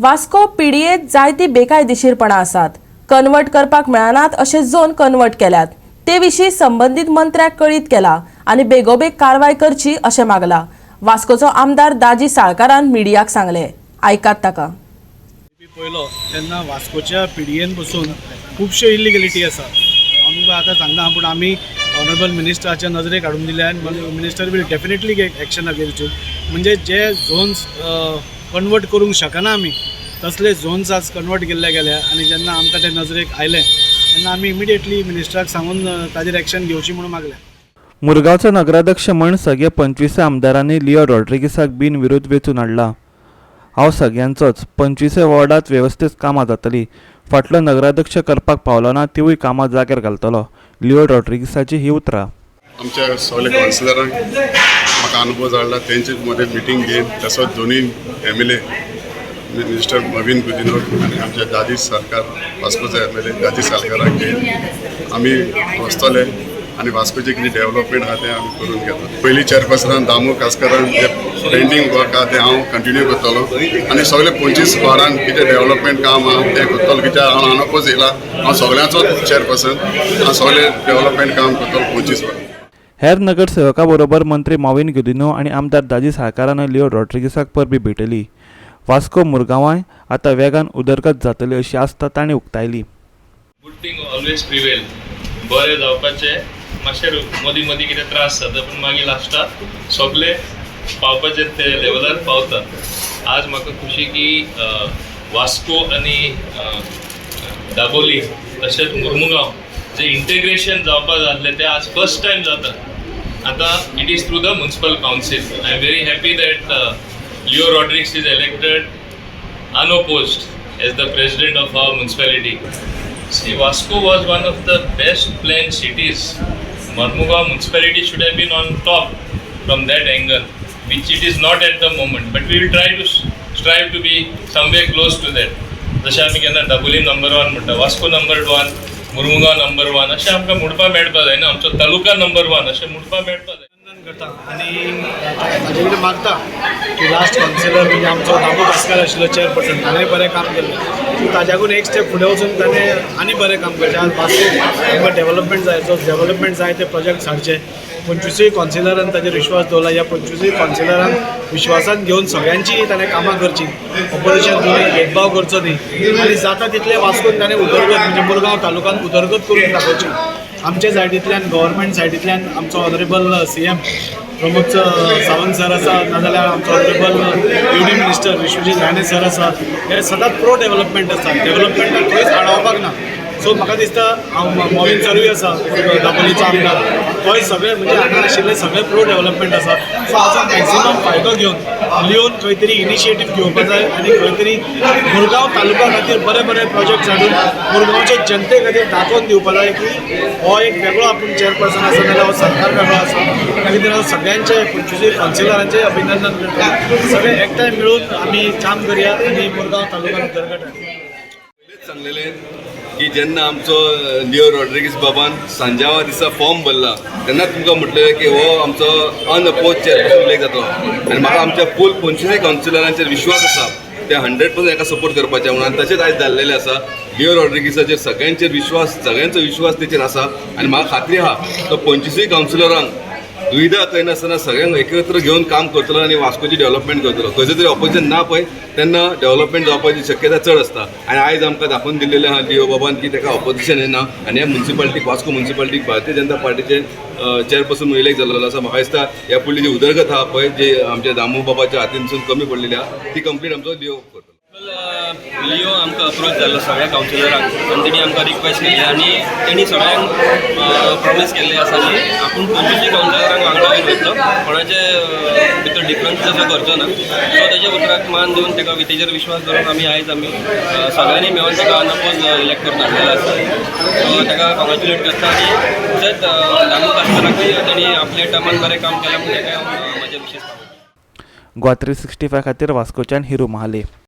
वास्को पीडीएत जायती बेकायदेशीरपणां आसात. कन्वर्ट करपाक मेळनात अशे झोन कन्वर्ट केल्यात. ते विशीं संबंधीत मंत्र्याक कळीत केला आनी बेगोबेग कारवाय करची अशें मागला. वास्कोचो आमदार दाजी साळकारान मिडियाक सांगले. आयकात ताका. पयलो तेन्ना वास्कोच्या पीडीएन पसून खुबश्यो इलिगॅलिटी आसा. आमकां आतां सांगना पूण आमी ऑनरेबल मिनिस्टराच्या नजरेक हाडून दिल्या आनी minister will definitely action against it. म्हणजे जे झोन्स कन्वर्ट करूंक शकना आमी तसले झोन्स आज कन्वर्ट केल्ले गेल्या आनी जेन्ना आमकां ते नजरेक आयले तेन्ना आमी इमिडिएटली मिनिस्टराक सांगून ताजेर एक्शन घेवची म्हणून मागल्या. मुरगांवचो नगराध्यक्ष म्हण सगळे 25 आमदारांनी लिओ रॉड्रिगीसाक बिनविरोध वेंचून हाडला. हांव सगळ्यांचोच 25 वॉर्डात वेवस्थीत कामां जातली. फाटलो नगराध्यक्ष करपाक पावलो ना तिवूय कामां जाग्यार घालतलो. लिओ रॉड्रिगीसाची ही उतरां. आमच्या सगळे कावन्सिलरांक म्हाका अनुभव जाल्ला तेंचे मदें मिटींग घेवन तसोच दोनूय MLA मिनिस्टर मवीन गुदिन्हो आनी आमचे दाजी सरकार वास्कोचे MLA दाजी सालकाराक घेवन आमी वचतले आनी वास्कोचे कितें डेव्हलपमेंट आहा तें आमी करून घेता. पयलीं चेअरपर्सनान दामू कासकरान जे पेंडींग वर्क आहा तें हांव कंटिन्यू करतलो आनी सगळे 25 वार्डान कितें डेव्हलपमेंट काम आहा तें करतलो. कित्याक हांव अनोपोज येयला, हांव सगळ्यांचो चेअरपर्सन, हांव सगळे डेव्हलपमेंट काम करतलो 25 वार्डान. हेर नगरसेवकां बरोबर मंत्री मॉविन गुदिन्हो आनी आमदार दाजी साळकारान लिओ रॉड्रिगीसाक परबी भेटली. वास्को मुरगांवांय आतां वेगान उदरगत जातली अशी आस्त तांणी उक्तायली. Good thing always prevail. बरें जावपाचें. मातशें मदीं मदीं कितें त्रास जाता पूण मागीर लास्टाक सगळे पावपाचे ते लेवलार पावता. आज म्हाका खुशी की वास्को आनी दाबोली तशेंच मुरमुगांव जे इंटेग्रेशन जावपाक जातलें तें आज फर्स्ट टायम जाता. आतां it is through the municipal council. I am very happy that Leo Rodrigues is elected unopposed as the president of our municipality. See, Vasco was one of the best planned cities. Mormugaon municipality should have been on top from that angle, which it is not at the moment. But we will try to strive to be somewhere close to that. जशें आमी केन्ना Dabolim number 1 म्हणटा, Vasco number 1, Mormugao number 1 अशें आमकां म्हणपाक मेळपा जायना. आमचो तालुका नंबर 1 अशें म्हणपाक मेळपा जाय. करता आनी ताजे कडेन मागता की लास्ट कावन्सिलर म्हणजे आमचो दामू कासकर आशिल्लो चेअरपर्सन, ताणें बरें काम केल्लें. ताज्याकून एक स्टेप फुडें वचून ताणें आनी बरें काम करचें. आज तांकां डेव्हलपमेंट जाय, जो डेव्हलपमेंट जाय ते प्रोजेक्ट हाडचे. 25 कावन्सिलरान ताजेर विश्वास दवरला. ह्या 25 कावन्सिलरान विश्वासान घेवन सगळ्यांची ताणें कामां करची. ऑपोजिशन कोणी भेदभाव करचो न्ही आनी जाता तितले वास्कोन ताणें उदरगत म्हणजे मुरगांव तालुक्यात उदरगत करून दाखोवची. आमचे सायडींतल्यान गव्हर्मेंट सायडींतल्यान आमचो honourable CM Pramod Sawant sir आसा, नाजाल्यार आमचो honourable UD minister Vishwajit Rane sir आसा. हे सदांच प्रो डेव्हलपमेंट आसा. डेव्हलपमेंटाक खंयच आडावपाक ना. सो म्हाका दिसता हांव मॉविन सरूय आसा दाबोलीचो आमदार, थंय सगळे म्हणजे हांगा आशिल्ले सगळे प्रो डेव्हलपमेंट आसा. सो हाचो मॅक्झिमम फायदो घेवन लिओन खंय तरी इनिशिएटीव घेवपाक जाय आनी खंय तरी मुरगांव तालुका खातीर बरे बरे प्रोजेक्ट्स हाडून मुरगांवचे जनते खातीर दाखोवन दिवपाक जाय की हो एक वेगळो आपूण चेअरपर्सन आसा नाजाल्यार हो सरकार वेगळो आसा. त्या खातीर हांव सगळ्यांचे 25 कावन्सिलरांचे अभिनंदन करता. सगळे एकठांय मेळून आमी काम करया आनी मुरगांव तालुक्यात उदरगत हाडया. सांगलेले की जेन्ना आमचो लिओ रॉड्रिगीस बाबान सांजावा दिसा फॉर्म भरला तेन्ना तुमकां म्हटलें की हो आमचो अनअपोज चेअरपर्सन इलेक्ट जातलो. आनी म्हाका आमच्या फूल 25 कावन्सिलरांचेर विश्वास आसा ते 100% हाका सपोर्ट करपाचे म्हणून. आनी तशेंच आयज जाल्लेलें आसा. लिओ रॉड्रिगीसाचेर सगळ्यांचेर सगळ्यांचो विश्वास तेचेर आसा आनी म्हाका खात्री आहा तो 25 कावन्सिलरांक दुविधा करिनासतना सगळ्यांक एकत्र घेवन काम करतलो आनी वास्कोची डेव्हलपमेंट करतलो. खंयचो तरी ऑपोजिशन ना पळय तेन्ना डेव्हलपमेंट जावपाची शक्यता चड आसता. आनी आयज आमकां दाखोवन दिल्लेलें आहा लिओ बाबान की ताका ऑपोजिशन येना आनी ह्या म्युनिसिपालिटीक वास्को म्युनिसिपालिटीक भारतीय जनता पार्टीचे चेअरपर्सन इलेक्ट जाल्लो आसा. म्हाका दिसता ह्या फुडली जी उदरगत आहा पळय जी आमच्या दामू बाबाच्या हातीनसून कमी पडलेली आहा ती कंप्लीट आमचो लिओ करतलो. लिओ आमकां अप्रोच जाल्लो सगळ्या कावन्सिलरांक आनी तेणी आमकां रिक्वेस्ट केली आनी तेणी सगळ्यांक प्रॉमिस केल्लें आसा की आपूण 25 कावन्सिलरांक वांगडा घेवन वयतलो, कोणाचे भितर डिफरन्स असो करचो ना. सो तेच्या उतराक मान दिवन ताका तेजेर विश्वास दवरून आमी सगळ्यांनी मेळून ताका अनअपोज इलेक्ट करून हाडलेलो आसा. सो ताका कॉंग्रॅच्युलेट करता आनी तशेंच दामू कासकराकूय तेणी आपल्या टर्मान बरें काम केलां म्हणून ताका म्हजे विशेश. गोवा 365 खातीर वास्कोच्यान हिरू महाले.